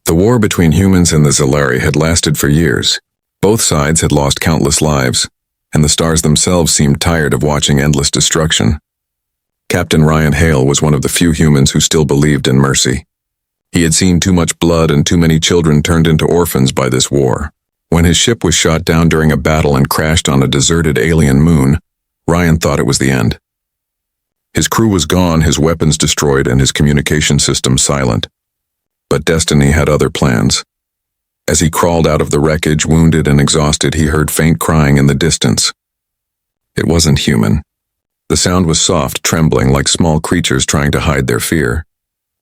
The war between humans and the Zalari had lasted for years. Both sides had lost countless lives, and the stars themselves seemed tired of watching endless destruction. Captain Ryan Hale was one of the few humans who still believed in mercy. He had seen too much blood and too many children turned into orphans by this war. When his ship was shot down during a battle and crashed on a deserted alien moon, Ryan thought it was the end. His crew was gone, his weapons destroyed, and his communication system silent. But destiny had other plans. As he crawled out of the wreckage, wounded and exhausted, he heard faint crying in the distance. It wasn't human. The sound was soft, trembling, like small creatures trying to hide their fear.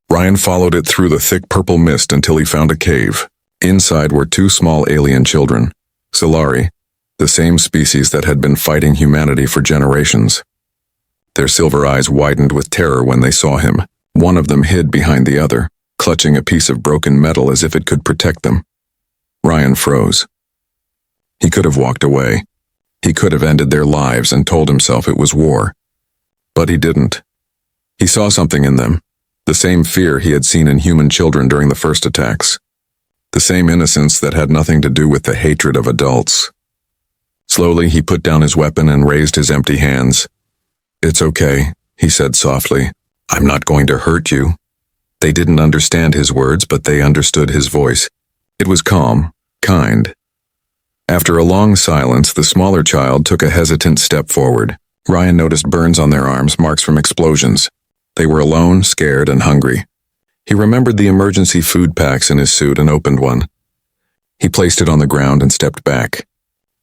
Ryan followed it through the thick purple mist until he found a cave. Inside were two small alien children, Zalari, the same species that had been fighting humanity for generations. Their silver eyes widened with terror when they saw him. One of them hid behind the other, clutching a piece of broken metal as if it could protect them. Ryan froze. He could have walked away. He could have ended their lives and told himself it was war. But he didn't. He saw something in them, the same fear he had seen in human children during the first attacks, the same innocence that had nothing to do with the hatred of adults. Slowly, he put down his weapon and raised his empty hands. "It's okay," he said softly. "I'm not going to hurt you." They didn't understand his words, but they understood his voice. It was calm, kind. After a long silence, the smaller child took a hesitant step forward. Ryan noticed burns on their arms, marks from explosions. They were alone, scared, and hungry. He remembered the emergency food packs in his suit and opened one. He placed it on the ground and stepped back.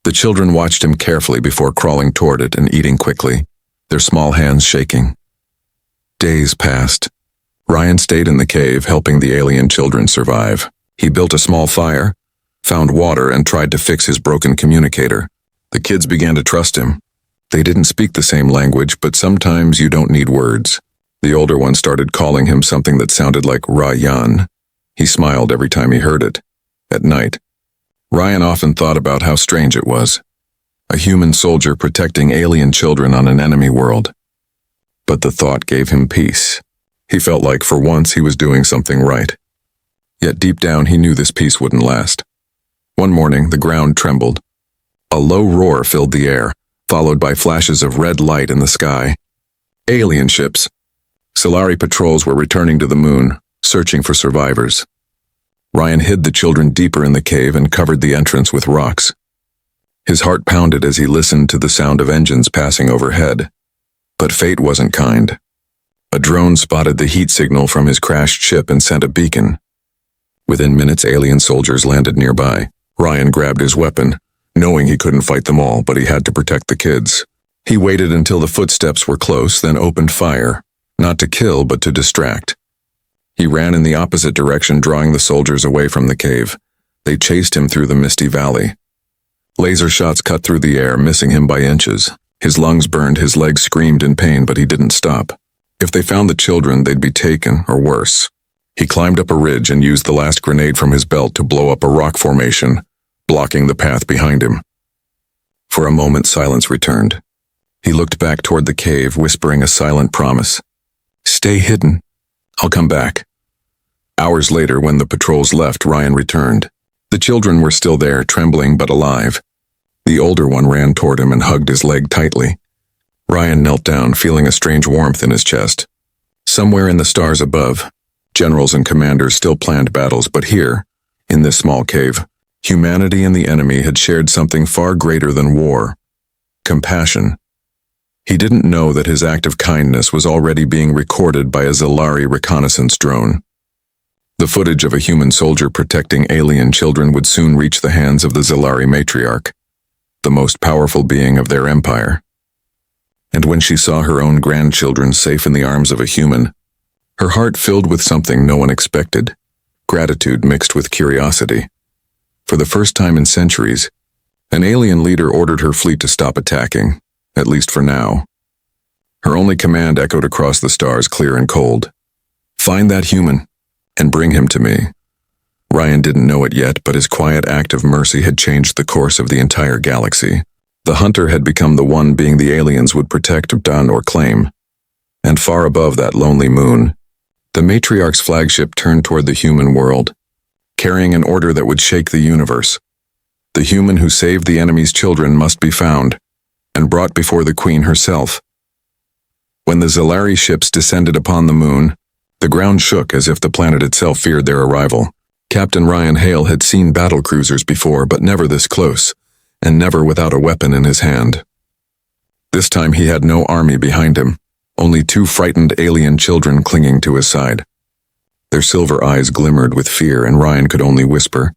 The children watched him carefully before crawling toward it and eating quickly, their small hands shaking. Days passed. Ryan stayed in the cave, helping the alien children survive. He built a small fire, found water, and tried to fix his broken communicator. The kids began to trust him. They didn't speak the same language, but sometimes you don't need words. The older one started calling him something that sounded like Ryan. He smiled every time he heard it. At night, Ryan often thought about how strange it was. A human soldier protecting alien children on an enemy world. But the thought gave him peace. He felt like for once he was doing something right. Yet deep down he knew this peace wouldn't last. One morning, the ground trembled. A low roar filled the air, followed by flashes of red light in the sky. Alien ships. Zalari patrols were returning to the moon, searching for survivors. Ryan hid the children deeper in the cave and covered the entrance with rocks. His heart pounded as he listened to the sound of engines passing overhead. But fate wasn't kind. A drone spotted the heat signal from his crashed ship and sent a beacon. Within minutes, alien soldiers landed nearby. Ryan grabbed his weapon, knowing he couldn't fight them all, but he had to protect the kids. He waited until the footsteps were close, then opened fire, not to kill, but to distract. He ran in the opposite direction, drawing the soldiers away from the cave. They chased him through the misty valley. Laser shots cut through the air, missing him by inches. His lungs burned, his legs screamed in pain, but he didn't stop. If they found the children, they'd be taken, or worse. He climbed up a ridge and used the last grenade from his belt to blow up a rock formation, blocking the path behind him. For a moment, silence returned. He looked back toward the cave, whispering a silent promise. "Stay hidden. I'll come back." Hours later, when the patrols left, Ryan returned. The children were still there, trembling but alive. The older one ran toward him and hugged his leg tightly. Ryan knelt down, feeling a strange warmth in his chest. Somewhere in the stars above, generals and commanders still planned battles, but here, in this small cave, humanity and the enemy had shared something far greater than war: compassion. He didn't know that his act of kindness was already being recorded by a Zalari reconnaissance drone. The footage of a human soldier protecting alien children would soon reach the hands of the Zalari matriarch, the most powerful being of their empire. And when she saw her own grandchildren safe in the arms of a human, her heart filled with something no one expected, gratitude mixed with curiosity. For the first time in centuries, an alien leader ordered her fleet to stop attacking, at least for now. Her only command echoed across the stars, clear and cold. "Find that human, and bring him to me." Ryan didn't know it yet, but his quiet act of mercy had changed the course of the entire galaxy. The hunter had become the one being the aliens would protect, done, or claim. And far above that lonely moon, the matriarch's flagship turned toward the human world, carrying an order that would shake the universe. The human who saved the enemy's children must be found and brought before the Queen herself. When the Zalari ships descended upon the moon, the ground shook as if the planet itself feared their arrival. Captain Ryan Hale had seen battle cruisers before, but never this close, and never without a weapon in his hand. This time he had no army behind him, only 2 frightened alien children clinging to his side. Their silver eyes glimmered with fear, and Ryan could only whisper,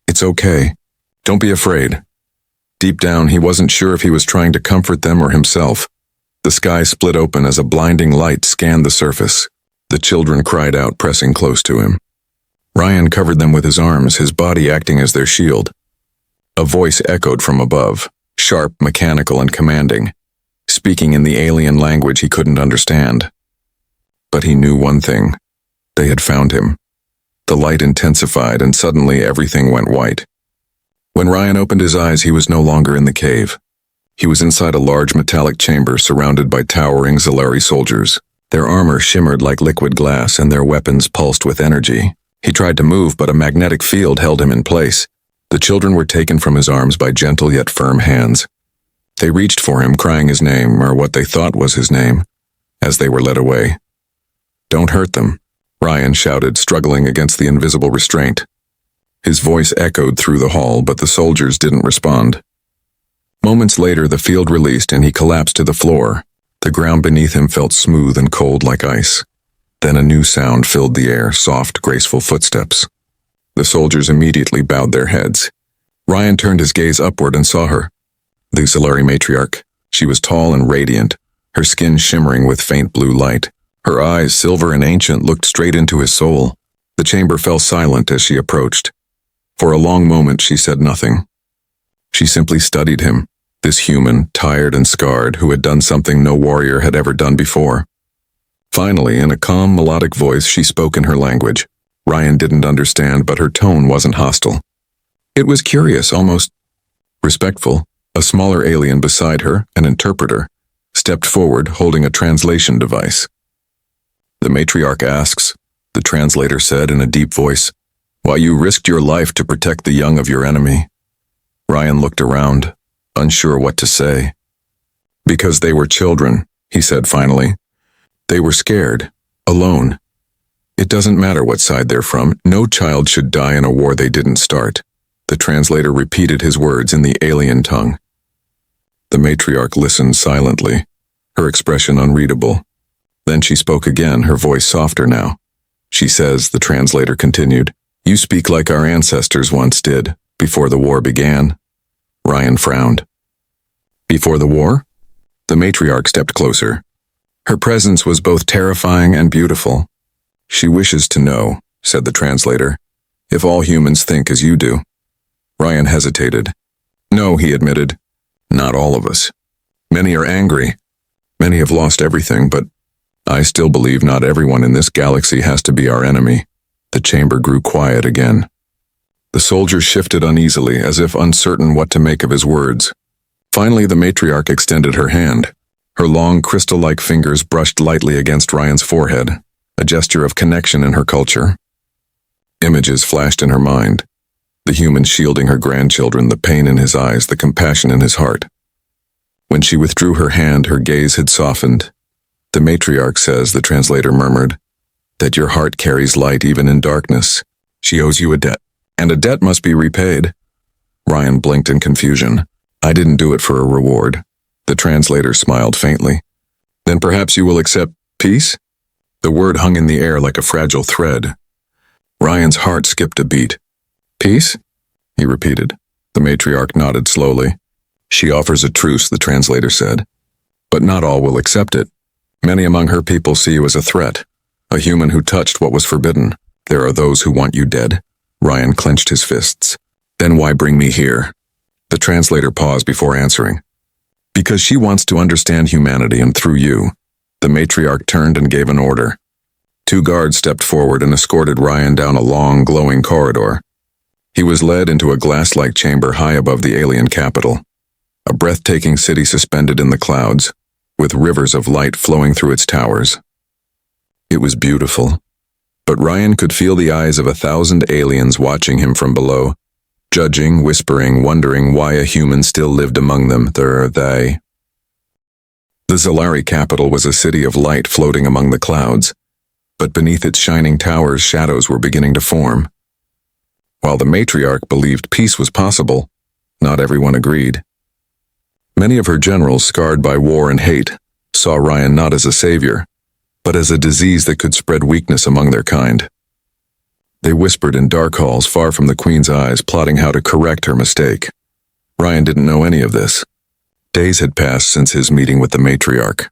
"It's okay. Don't be afraid." Deep down, he wasn't sure if he was trying to comfort them or himself. The sky split open as a blinding light scanned the surface. The children cried out, pressing close to him. Ryan covered them with his arms, his body acting as their shield. A voice echoed from above, sharp, mechanical, and commanding, speaking in the alien language he couldn't understand. But he knew one thing. They had found him. The light intensified, and suddenly everything went white. When Ryan opened his eyes, he was no longer in the cave. He was inside a large metallic chamber surrounded by towering Zalari soldiers. Their armor shimmered like liquid glass, and their weapons pulsed with energy. He tried to move, but a magnetic field held him in place. The children were taken from his arms by gentle yet firm hands. They reached for him, crying his name, or what they thought was his name, as they were led away. "Don't hurt them," Ryan shouted, struggling against the invisible restraint. His voice echoed through the hall, but the soldiers didn't respond. Moments later, the field released and he collapsed to the floor. The ground beneath him felt smooth and cold like ice. Then a new sound filled the air, soft, graceful footsteps. The soldiers immediately bowed their heads. Ryan turned his gaze upward and saw her. The Zalari matriarch. She was tall and radiant, her skin shimmering with faint blue light. Her eyes, silver and ancient, looked straight into his soul. The chamber fell silent as she approached. For a long moment she said nothing. She simply studied him, this human, tired and scarred, who had done something no warrior had ever done before. Finally, in a calm, melodic voice, she spoke in her language. Ryan didn't understand, but her tone wasn't hostile. It was curious, almost respectful. A smaller alien beside her, an interpreter, stepped forward, holding a translation device. "The matriarch asks," the translator said in a deep voice, "why you risked your life to protect the young of your enemy." Ryan looked around, unsure what to say. "Because they were children," he said finally. "They were scared, alone. It doesn't matter what side they're from. No child should die in a war they didn't start." The translator repeated his words in the alien tongue. The matriarch listened silently, her expression unreadable. Then she spoke again, her voice softer now. "She says," the translator continued, "you speak like our ancestors once did, before the war began." Ryan frowned. "Before the war?" The matriarch stepped closer. Her presence was both terrifying and beautiful. "She wishes to know," said the translator, "if all humans think as you do." Ryan hesitated. "No," he admitted. "Not all of us. Many are angry. Many have lost everything, but I still believe not everyone in this galaxy has to be our enemy." The chamber grew quiet again. The soldiers shifted uneasily, as if uncertain what to make of his words. Finally, the matriarch extended her hand. Her long, crystal-like fingers brushed lightly against Ryan's forehead, a gesture of connection in her culture. Images flashed in her mind. The human shielding her grandchildren, the pain in his eyes, the compassion in his heart. When she withdrew her hand, her gaze had softened. "The matriarch says," the translator murmured, "that your heart carries light even in darkness. She owes you a debt, and a debt must be repaid." Ryan blinked in confusion. "I didn't do it for a reward." The translator smiled faintly. "Then perhaps you will accept peace?" The word hung in the air like a fragile thread. Ryan's heart skipped a beat. "Peace?" he repeated. The matriarch nodded slowly. "She offers a truce," the translator said. "But not all will accept it. Many among her people see you as a threat, a human who touched what was forbidden. There are those who want you dead." Ryan clenched his fists. "Then why bring me here?" The translator paused before answering. "Because she wants to understand humanity, and through you." The matriarch turned and gave an order. 2 guards stepped forward and escorted Ryan down a long, glowing corridor. He was led into a glass-like chamber high above the alien capital, a breathtaking city suspended in the clouds, with rivers of light flowing through its towers. It was beautiful. But Ryan could feel the eyes of 1,000 aliens watching him from below, judging, whispering, wondering why a human still lived among them. The Zalari capital was a city of light floating among the clouds, but beneath its shining towers shadows were beginning to form. While the matriarch believed peace was possible, not everyone agreed. Many of her generals, scarred by war and hate, saw Ryan not as a savior, but as a disease that could spread weakness among their kind. They whispered in dark halls far from the Queen's eyes, plotting how to correct her mistake. Ryan didn't know any of this. Days had passed since his meeting with the matriarch.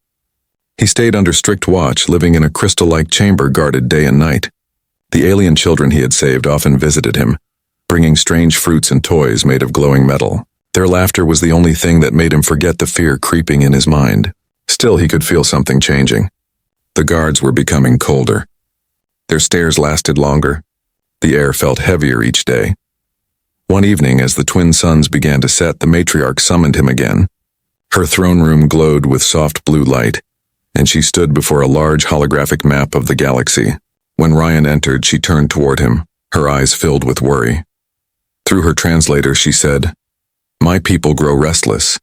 He stayed under strict watch, living in a crystal-like chamber guarded day and night. The alien children he had saved often visited him, bringing strange fruits and toys made of glowing metal. Their laughter was the only thing that made him forget the fear creeping in his mind. Still, he could feel something changing. The guards were becoming colder. Their stares lasted longer. The air felt heavier each day. One evening, as the twin suns began to set, the matriarch summoned him again. Her throne room glowed with soft blue light, and she stood before a large holographic map of the galaxy. When Ryan entered, she turned toward him, her eyes filled with worry. Through her translator, she said, "My people grow restless.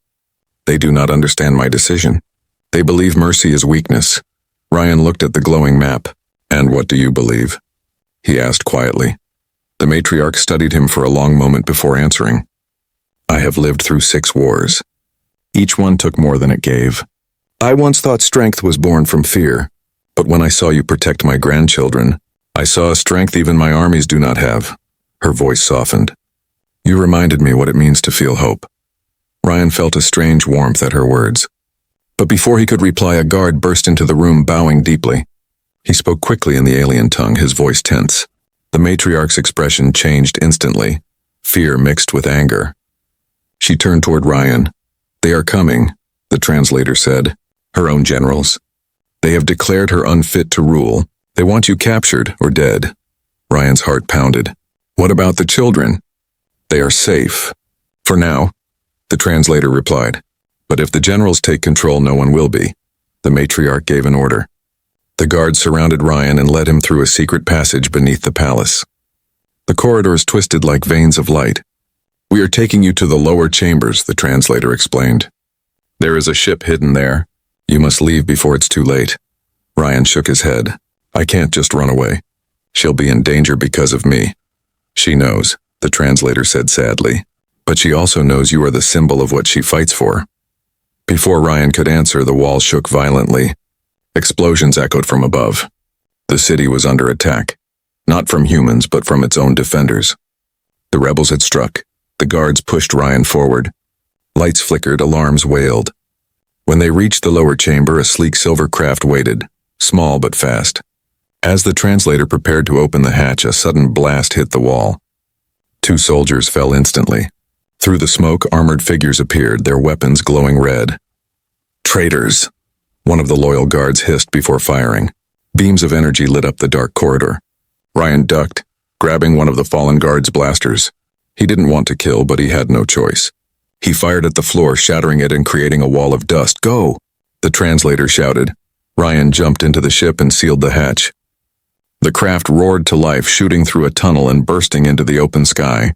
They do not understand my decision. They believe mercy is weakness." Ryan looked at the glowing map. "And what do you believe?" he asked quietly. The matriarch studied him for a long moment before answering. "I have lived through 6 wars. Each one took more than it gave. I once thought strength was born from fear, but when I saw you protect my grandchildren, I saw a strength even my armies do not have." Her voice softened. "You reminded me what it means to feel hope." Ryan felt a strange warmth at her words. But before he could reply, a guard burst into the room, bowing deeply. He spoke quickly in the alien tongue, his voice tense. The matriarch's expression changed instantly, fear mixed with anger. She turned toward Ryan. "They are coming," the translator said. "Her own generals. They have declared her unfit to rule. They want you captured or dead." Ryan's heart pounded. "What about the children?" "They are safe. For now," the translator replied. "But if the generals take control, no one will be." The matriarch gave an order. The guards surrounded Ryan and led him through a secret passage beneath the palace. The corridors twisted like veins of light. "We are taking you to the lower chambers," the translator explained. "There is a ship hidden there. You must leave before it's too late." Ryan shook his head. "I can't just run away. She'll be in danger because of me." "She knows," the translator said sadly. "But she also knows you are the symbol of what she fights for." Before Ryan could answer, the wall shook violently. Explosions echoed from above. The city was under attack, not from humans but from its own defenders. The rebels had struck. The guards pushed Ryan forward. Lights flickered, alarms wailed. When they reached the lower chamber, a sleek silver craft waited, small but fast. As the translator prepared to open the hatch, a sudden blast hit the wall. 2 soldiers fell instantly. Through the smoke, armored figures appeared, their weapons glowing red. "Traitors!" one of the loyal guards hissed before firing. Beams of energy lit up the dark corridor. Ryan ducked, grabbing one of the fallen guard's blasters. He didn't want to kill, but he had no choice. He fired at the floor, shattering it and creating a wall of dust. "Go!" the translator shouted. Ryan jumped into the ship and sealed the hatch. The craft roared to life, shooting through a tunnel and bursting into the open sky.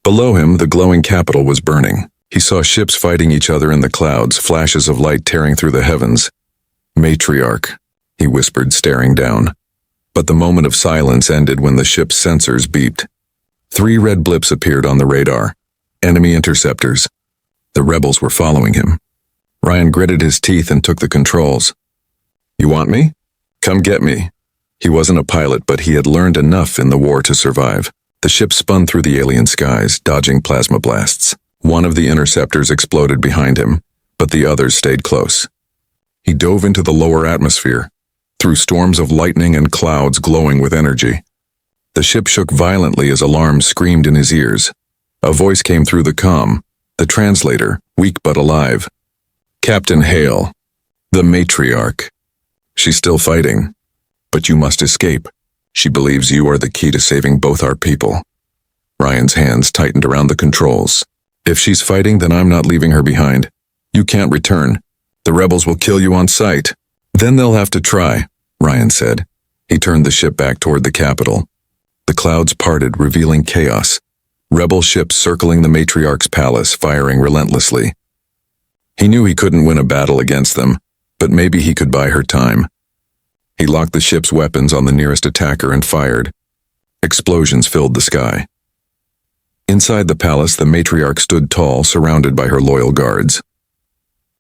Below him, the glowing capital was burning. He saw ships fighting each other in the clouds, flashes of light tearing through the heavens. "Matriarch," he whispered, staring down. But the moment of silence ended when the ship's sensors beeped. 3 red blips appeared on the radar. Enemy interceptors. The rebels were following him. Ryan gritted his teeth and took the controls. "You want me? Come get me." He wasn't a pilot, but he had learned enough in the war to survive. The ship spun through the alien skies, dodging plasma blasts. One of the interceptors exploded behind him, but the others stayed close. He dove into the lower atmosphere, through storms of lightning and clouds glowing with energy. The ship shook violently as alarms screamed in his ears. A voice came through the comm, the translator, weak but alive. "Captain Hale, the matriarch. She's still fighting, but you must escape. She believes you are the key to saving both our people." Ryan's hands tightened around the controls. "If she's fighting, then I'm not leaving her behind. You can't return. The rebels will kill you on sight." "Then they'll have to try," Ryan said. He turned the ship back toward the capital. The clouds parted, revealing chaos. Rebel ships circling the matriarch's palace, firing relentlessly. He knew he couldn't win a battle against them, but maybe he could buy her time. He locked the ship's weapons on the nearest attacker and fired. Explosions filled the sky. Inside the palace, the matriarch stood tall, surrounded by her loyal guards.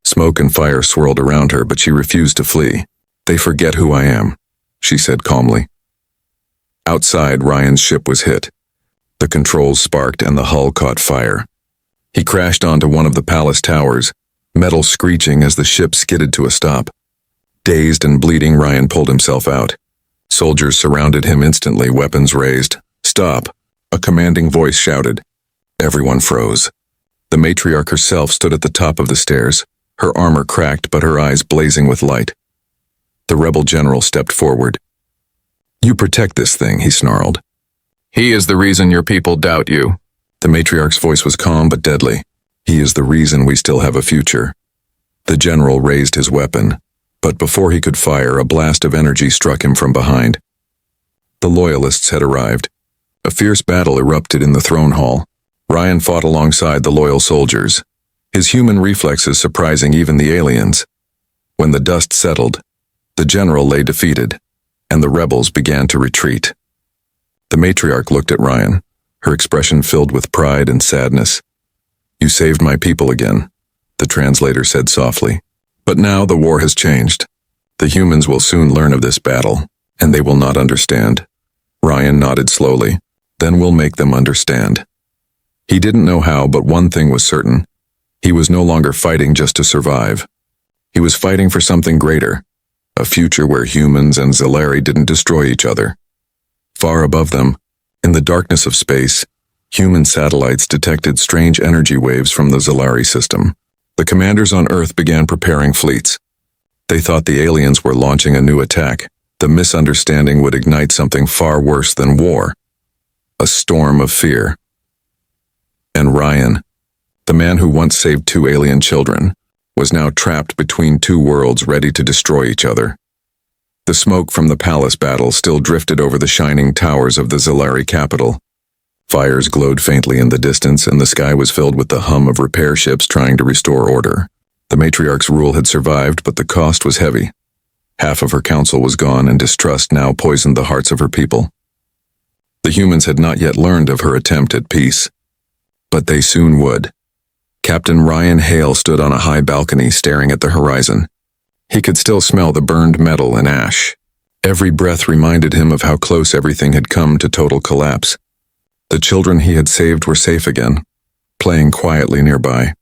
Smoke and fire swirled around her, but she refused to flee. "They forget who I am," she said calmly. Outside, Ryan's ship was hit. The controls sparked and the hull caught fire. He crashed onto one of the palace towers, metal screeching as the ship skidded to a stop. Dazed and bleeding, Ryan pulled himself out. Soldiers surrounded him instantly, weapons raised. "Stop!" a commanding voice shouted. Everyone froze. The matriarch herself stood at the top of the stairs, her armor cracked but her eyes blazing with light. The rebel general stepped forward. "You protect this thing," he snarled. "He is the reason your people doubt you." The matriarch's voice was calm but deadly. "He is the reason we still have a future." The general raised his weapon, but before he could fire, a blast of energy struck him from behind. The loyalists had arrived. A fierce battle erupted in the throne hall. Ryan fought alongside the loyal soldiers, his human reflexes surprising even the aliens. When the dust settled, the general lay defeated, and the rebels began to retreat. The matriarch looked at Ryan, her expression filled with pride and sadness. "You saved my people again," the translator said softly. "But now the war has changed. The humans will soon learn of this battle, and they will not understand." Ryan nodded slowly. "Then we'll make them understand." He didn't know how, but one thing was certain. He was no longer fighting just to survive. He was fighting for something greater, a future where humans and Zalari didn't destroy each other. Far above them, in the darkness of space, human satellites detected strange energy waves from the Zalari system. The commanders on Earth began preparing fleets. They thought the aliens were launching a new attack. The misunderstanding would ignite something far worse than war. A storm of fear. And Ryan, the man who once saved 2 alien children, was now trapped between 2 worlds ready to destroy each other. The smoke from the palace battle still drifted over the shining towers of the Zalari capital. Fires glowed faintly in the distance, and the sky was filled with the hum of repair ships trying to restore order. The matriarch's rule had survived, but the cost was heavy. Half of her council was gone, and distrust now poisoned the hearts of her people. The humans had not yet learned of her attempt at peace, but they soon would. Captain Ryan Hale stood on a high balcony staring at the horizon. He could still smell the burned metal and ash. Every breath reminded him of how close everything had come to total collapse. The children he had saved were safe again, playing quietly nearby.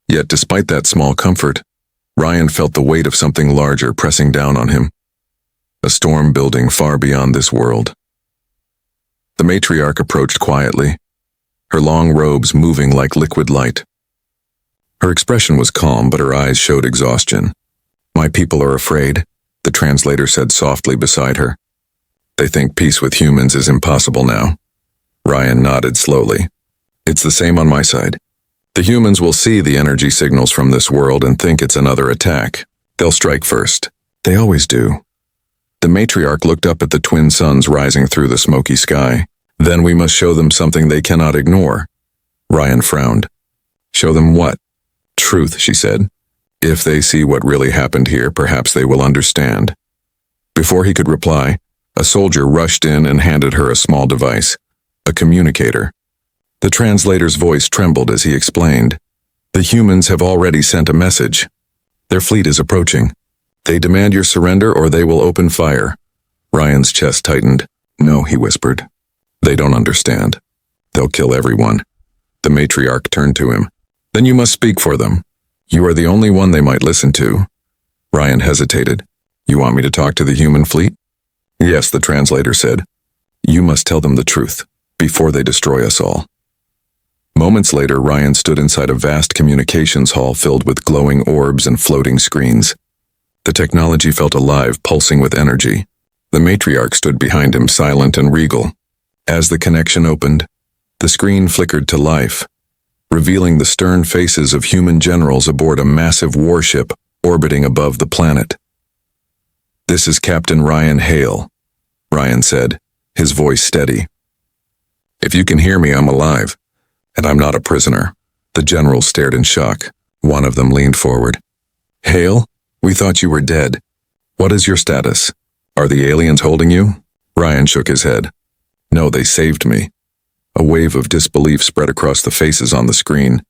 Yet despite that small comfort, Ryan felt the weight of something larger pressing down on him. A storm building far beyond this world. The matriarch approached quietly, her long robes moving like liquid light. Her expression was calm, but her eyes showed exhaustion. "My people are afraid," the translator said softly beside her. "They think peace with humans is impossible now." Ryan nodded slowly. "It's the same on my side. The humans will see the energy signals from this world and think it's another attack. They'll strike first. They always do." The matriarch looked up at the twin suns rising through the smoky sky. "Then we must show them something they cannot ignore." Ryan frowned. "Show them what?" "Truth," she said. "If they see what really happened here, perhaps they will understand." Before he could reply, a soldier rushed in and handed her a small device, a communicator. The translator's voice trembled as he explained. "The humans have already sent a message. Their fleet is approaching. They demand your surrender or they will open fire." Ryan's chest tightened. "No," he whispered. "They don't understand. They'll kill everyone." The matriarch turned to him. "Then you must speak for them. You are the only one they might listen to." Ryan hesitated. "You want me to talk to the human fleet?" "Yes," the translator said. "You must tell them the truth, before they destroy us all." Moments later, Ryan stood inside a vast communications hall filled with glowing orbs and floating screens. The technology felt alive, pulsing with energy. The matriarch stood behind him, silent and regal. As the connection opened, the screen flickered to life, revealing the stern faces of human generals aboard a massive warship orbiting above the planet. "This is Captain Ryan Hale," Ryan said, his voice steady. "If you can hear me, I'm alive, and I'm not a prisoner." The general stared in shock. One of them leaned forward. "Hale, we thought you were dead. What is your status? Are the aliens holding you?" Ryan shook his head. "No, they saved me." A wave of disbelief spread across the faces on the screen.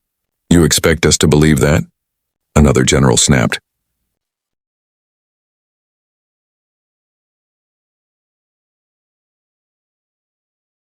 "You expect us to believe that?" Another general snapped.